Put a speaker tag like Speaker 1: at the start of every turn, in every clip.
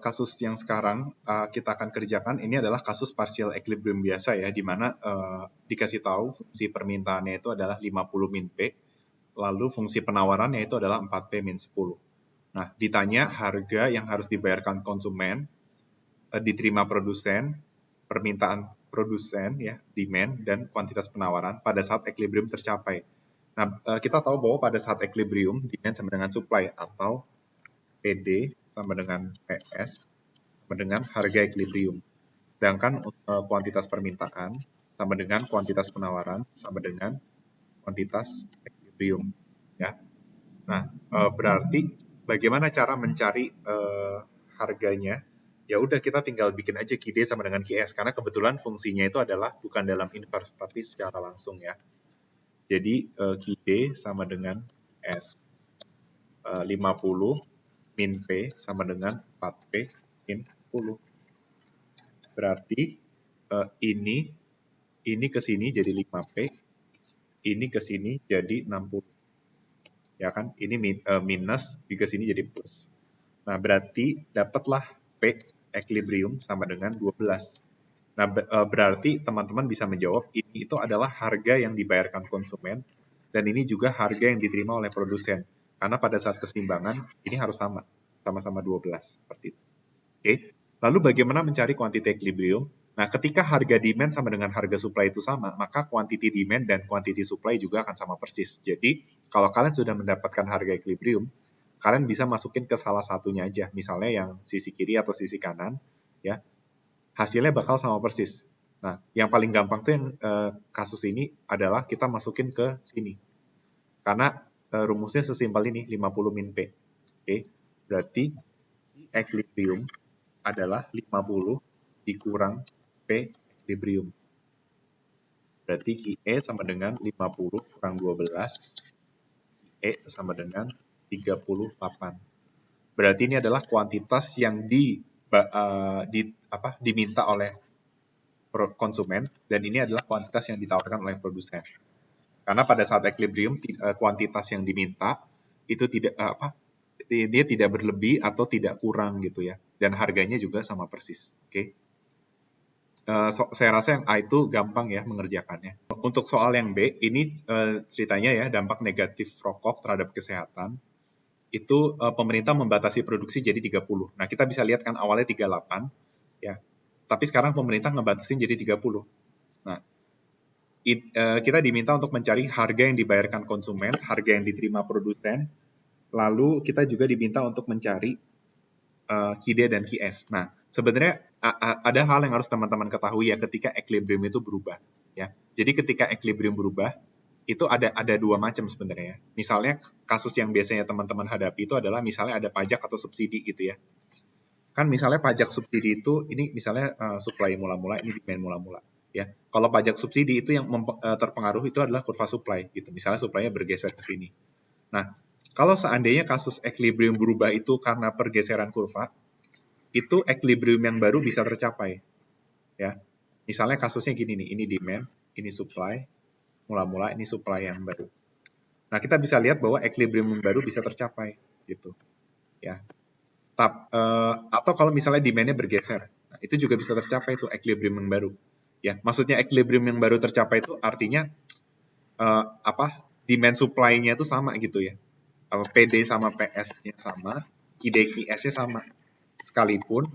Speaker 1: kasus yang sekarang kita akan kerjakan ini adalah kasus partial equilibrium biasa ya, di mana dikasih tahu fungsi permintaannya itu adalah 50 min P, lalu fungsi penawarannya itu adalah 4P min 10. Nah, ditanya harga yang harus dibayarkan konsumen, diterima produsen, permintaan produsen ya, demand, dan kuantitas penawaran pada saat equilibrium tercapai. Nah, kita tahu bahwa pada saat equilibrium, demand sama dengan supply, atau PD sama dengan PS sama dengan harga equilibrium. Sedangkan kuantitas permintaan sama dengan kuantitas penawaran sama dengan kuantitas equilibrium. Ya. Nah, berarti bagaimana cara mencari harganya? Ya udah, kita tinggal bikin aja QD sama dengan QS, karena kebetulan fungsinya itu adalah bukan dalam inverse tapi secara langsung ya. Jadi QD sama dengan S. 50 min P sama dengan 4P min 10. Berarti ini ke sini jadi 5P, ini ke sini jadi 60. Ya kan? Ini minus, ke sini jadi plus. Nah, berarti dapatlah P equilibrium sama dengan 12. Nah, berarti teman-teman bisa menjawab ini itu adalah harga yang dibayarkan konsumen dan ini juga harga yang diterima oleh produsen. Karena pada saat keseimbangan ini harus sama-sama 12 seperti itu. Oke. Lalu bagaimana mencari quantity equilibrium? Nah, ketika harga demand sama dengan harga supply itu sama, maka quantity demand dan quantity supply juga akan sama persis. Jadi, kalau kalian sudah mendapatkan harga equilibrium, kalian bisa masukin ke salah satunya aja, misalnya yang sisi kiri atau sisi kanan, ya. Hasilnya bakal sama persis. Nah, yang paling gampang tuh yang kasus ini adalah kita masukin ke sini. Karena rumusnya sesimpel ini, 50 min P. Oke, berarti equilibrium adalah 50 dikurang P equilibrium. Berarti QE sama dengan 50 kurang 12, QE sama dengan 38. Berarti ini adalah kuantitas yang diminta oleh konsumen, dan ini adalah kuantitas yang ditawarkan oleh produsen. Karena pada saat equilibrium, kuantitas yang diminta itu dia tidak berlebih atau tidak kurang gitu ya, dan harganya juga sama persis. Oke. Saya rasa yang A itu gampang ya mengerjakannya. Untuk soal yang B, ini ceritanya ya, dampak negatif rokok terhadap kesehatan. Itu pemerintah membatasi produksi jadi 30. Nah, kita bisa lihat kan awalnya 38, ya. Tapi sekarang pemerintah ngebatasin jadi 30. Nah, kita diminta untuk mencari harga yang dibayarkan konsumen, harga yang diterima produsen, lalu kita juga diminta untuk mencari QD dan QS. Nah, sebenarnya ada hal yang harus teman-teman ketahui ya ketika equilibrium itu berubah. Ya, jadi ketika equilibrium berubah itu ada dua macam sebenarnya. Misalnya kasus yang biasanya teman-teman hadapi itu adalah misalnya ada pajak atau subsidi gitu ya. Kan misalnya pajak subsidi itu ini misalnya supply mula-mula, ini demand mula-mula. Ya, kalau pajak subsidi itu yang terpengaruh itu adalah kurva supply gitu. Misalnya supply-nya bergeser ke sini. Nah, kalau seandainya kasus equilibrium berubah itu karena pergeseran kurva, itu equilibrium yang baru bisa tercapai. Ya, misalnya kasusnya gini nih, ini demand, ini supply, mula-mula ini supply yang baru. Nah, kita bisa lihat bahwa equilibrium yang baru bisa tercapai gitu. Ya. Atau kalau misalnya demand-nya bergeser, nah, itu juga bisa tercapai itu equilibrium yang baru. Ya, maksudnya equilibrium yang baru tercapai itu artinya demand supply-nya itu sama gitu ya. PD sama PS-nya sama, QD QS-nya sama. Sekalipun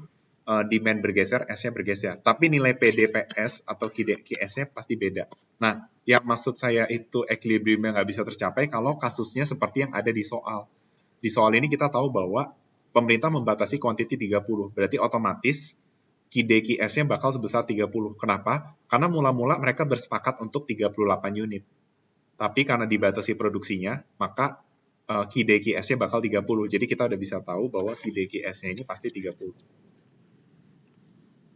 Speaker 1: demand bergeser, S-nya bergeser. Tapi nilai PDPS atau QS-nya pasti beda. Nah, yang maksud saya itu equilibrium yang nggak bisa tercapai kalau kasusnya seperti yang ada di soal. Di soal ini kita tahu bahwa pemerintah membatasi quantity 30. Berarti otomatis QS-nya bakal sebesar 30. Kenapa? Karena mula-mula mereka bersepakat untuk 38 unit. Tapi karena dibatasi produksinya, maka QS-nya bakal 30. Jadi kita udah bisa tahu bahwa QS-nya ini pasti 30.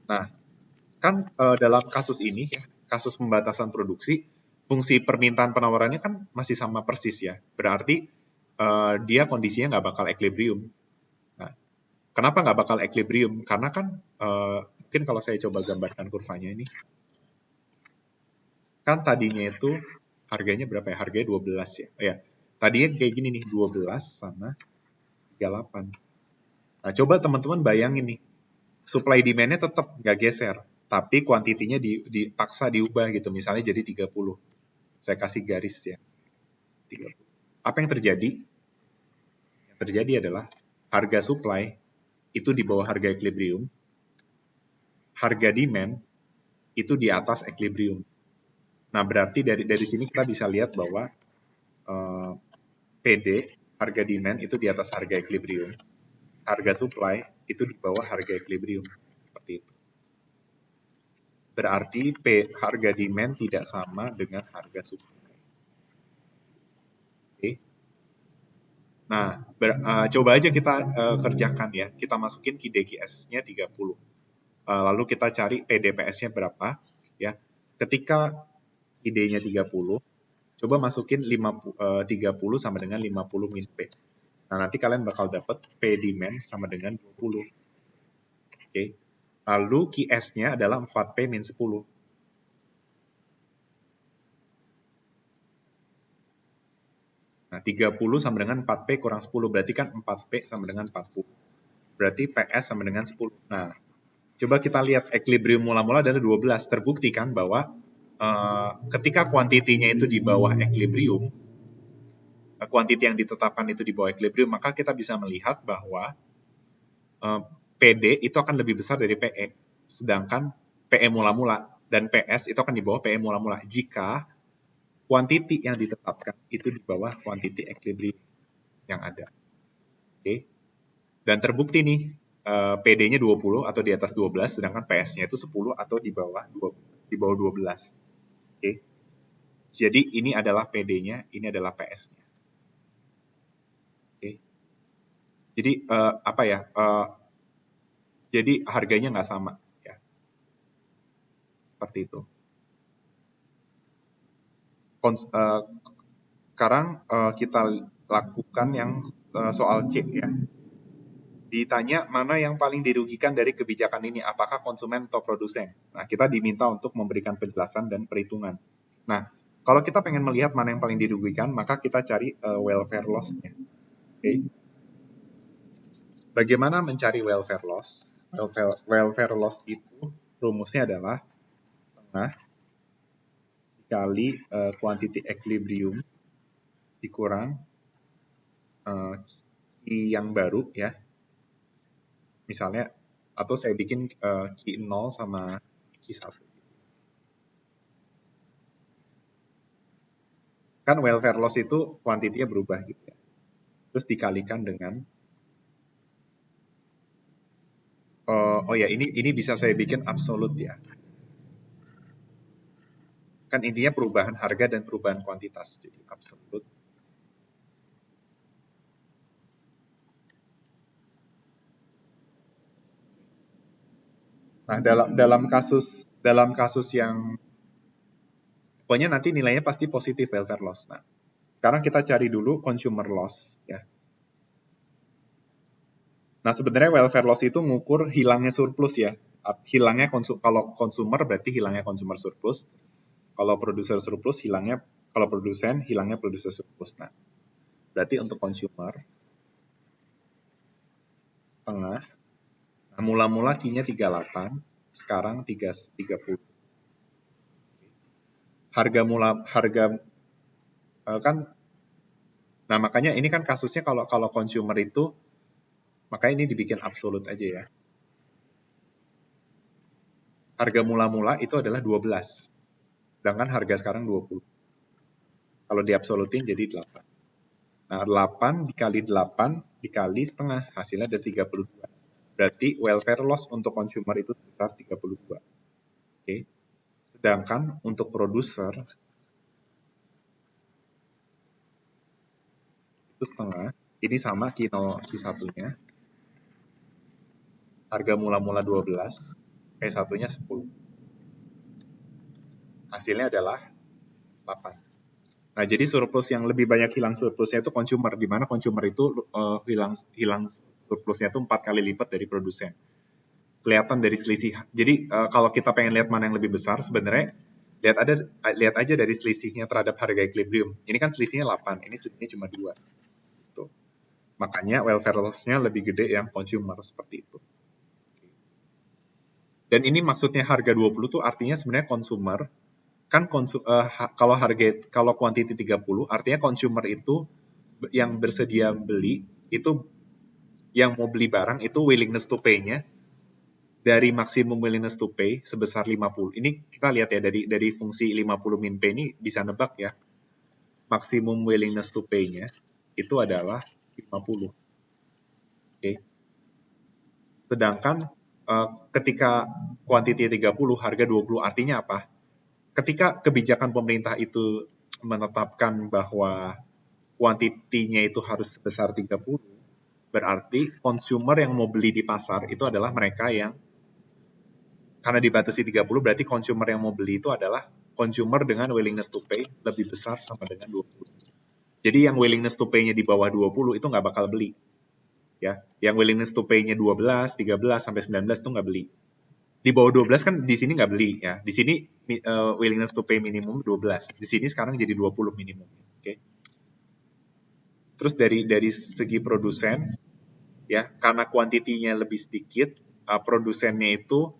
Speaker 1: Nah, kan dalam kasus ini, kasus pembatasan produksi, fungsi permintaan penawarannya kan masih sama persis ya. Berarti dia kondisinya nggak bakal equilibrium. Nah, kenapa nggak bakal equilibrium? Karena kan mungkin kalau saya coba gambarkan kurvanya ini, kan tadinya itu harganya berapa ya? Harganya 12 ya. Oh ya, tadinya kayak gini nih, 12 sama 38. Nah, coba teman-teman bayangin nih, supply demand-nya tetap nggak geser, tapi kuantitinya dipaksa diubah gitu, misalnya jadi 30. Saya kasih garis ya, 30. Apa yang terjadi? Yang terjadi adalah harga supply itu di bawah harga equilibrium, harga demand itu di atas equilibrium. Nah, berarti dari sini kita bisa lihat bahwa PD, harga demand itu di atas harga equilibrium. Harga supply itu di bawah harga equilibrium. Seperti itu. Berarti harga demand tidak sama dengan harga supply. Oke. Nah, coba aja kita kerjakan ya. Kita masukin QDQS-nya 30. Lalu kita cari PDPS-nya berapa. Ya. Ketika ID-nya 30, coba masukin 30 sama dengan 50 min P. Nah, nanti kalian bakal dapat P demand sama dengan 20. Oke. Lalu QS-nya adalah 4P min 10. Nah, 30 sama dengan 4P kurang 10. Berarti kan 4P sama dengan 40. Berarti PS sama dengan 10. Nah, coba kita lihat equilibrium mula-mula adalah 12. Terbukti kan bahwa ketika kuantitinya itu di bawah equilibrium, kuantiti yang ditetapkan itu di bawah equilibrium, maka kita bisa melihat bahwa PD itu akan lebih besar dari PE. Sedangkan PE mula-mula dan PS itu akan di bawah PE mula-mula jika kuantiti yang ditetapkan itu di bawah kuantiti equilibrium yang ada. Oke. Dan terbukti nih, PD-nya 20 atau di atas 12, sedangkan PS-nya itu 10 atau di bawah 12. Oke. Jadi ini adalah PD-nya, ini adalah PS-nya. Oke. Jadi apa ya? Jadi harganya nggak sama ya. Seperti itu. Sekarang kita lakukan yang soal C ya. Ditanya mana yang paling dirugikan dari kebijakan ini, apakah konsumen atau produsen. Nah, kita diminta untuk memberikan penjelasan dan perhitungan. Nah, kalau kita pengen melihat mana yang paling dirugikan, maka kita cari welfare loss-nya. Okay. Bagaimana mencari welfare loss? Welfare loss itu rumusnya adalah tengah dikali quantity equilibrium dikurang Q yang baru ya. Misalnya, atau saya bikin Q0 sama Q1. Kan welfare loss itu kuantitinya berubah gitu ya. Terus dikalikan dengan, oh ya ini bisa saya bikin absolut ya. Kan intinya perubahan harga dan perubahan kuantitas, jadi absolut. Nah, dalam kasus yang pokoknya nanti nilainya pasti positif welfare loss. Nah, sekarang kita cari dulu consumer loss ya. Nah, sebenarnya welfare loss itu ngukur hilangnya surplus ya. Hilangnya kalau consumer berarti hilangnya consumer surplus. Kalau produser surplus hilangnya, kalau produsen hilangnya produser surplus. Nah, berarti untuk consumer tengah. Nah, mula-mula Q-nya 38, sekarang 30. Harga kan, nah makanya ini kan kasusnya kalau consumer itu, makanya ini dibikin absolut aja ya. Harga mula-mula itu adalah 12, sedangkan harga sekarang 20. Kalau diabsolutin jadi 8. Nah, 8 dikali 8 dikali setengah, hasilnya ada 32. Berarti welfare loss untuk consumer itu sebesar 32. Oke. Sedangkan untuk produser itu setengah. Ini sama Q0, Q1-nya. Harga mula-mula 12, P1-nya 10. Hasilnya adalah 8. Nah, jadi surplus yang lebih banyak hilang surplusnya itu consumer, di mana consumer itu hilang surplusnya itu 4 kali lipat dari produsen. Kelihatan dari selisih. Jadi kalau kita pengen lihat mana yang lebih besar, sebenarnya lihat aja dari selisihnya terhadap harga equilibrium. Ini kan selisihnya 8, ini selisihnya cuma 2. Tuh. Makanya welfare loss-nya lebih gede yang consumer seperti itu. Dan ini maksudnya harga 20 tuh artinya sebenarnya consumer kan kalau quantity 30 artinya consumer itu yang bersedia beli itu yang mau beli barang itu willingness to pay-nya dari maksimum willingness to pay sebesar 50. Ini kita lihat ya dari fungsi 50 min P ini bisa nebak ya. Maksimum willingness to pay-nya itu adalah 50. Oke. Sedangkan ketika quantity 30, harga 20 artinya apa? Ketika kebijakan pemerintah itu menetapkan bahwa kuantitinya itu harus sebesar 30, berarti consumer yang mau beli di pasar itu adalah mereka yang, karena dibatasi 30, berarti consumer yang mau beli itu adalah consumer dengan willingness to pay lebih besar sama dengan 20. Jadi yang willingness to pay-nya di bawah 20 itu nggak bakal beli. Ya, yang willingness to pay-nya 12, 13, sampai 19 itu nggak beli. Di bawah 12 kan di sini nggak beli ya. Di sini willingness to pay minimum 12. Di sini sekarang jadi 20 minimum. Oke. Terus dari segi produsen ya, karena kuantitinya lebih sedikit, produsennya itu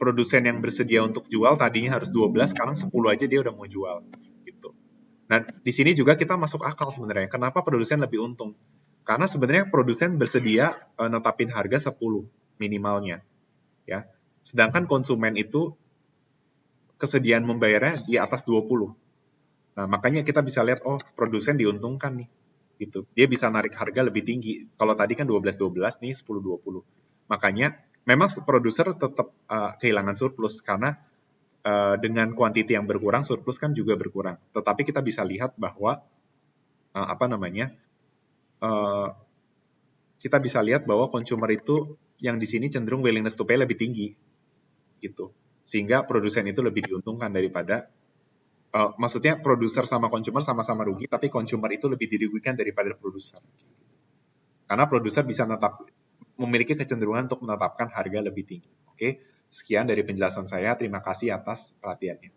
Speaker 1: produsen yang bersedia untuk jual tadinya harus 12, sekarang 10 aja dia udah mau jual gitu. Nah, di sini juga kita masuk akal sebenarnya. Kenapa produsen lebih untung? Karena sebenarnya produsen bersedia netapin harga 10 minimalnya, ya. Sedangkan konsumen itu kesediaan membayarnya di atas 20. Nah, makanya kita bisa lihat, oh, produsen diuntungkan nih, gitu. Dia bisa narik harga lebih tinggi. Kalau tadi kan 12-12, nih 10-20. Makanya, memang produser tetap kehilangan surplus, karena dengan kuantiti yang berkurang, surplus kan juga berkurang. Tetapi kita bisa lihat bahwa, kita bisa lihat bahwa consumer itu yang di sini cenderung willingness to pay lebih tinggi, gitu. Sehingga produsen itu lebih diuntungkan daripada maksudnya produser sama consumer sama-sama rugi, tapi consumer itu lebih dirugikan daripada produser. Karena produser bisa memiliki kecenderungan untuk menetapkan harga lebih tinggi. Oke, sekian dari penjelasan saya. Terima kasih atas perhatiannya.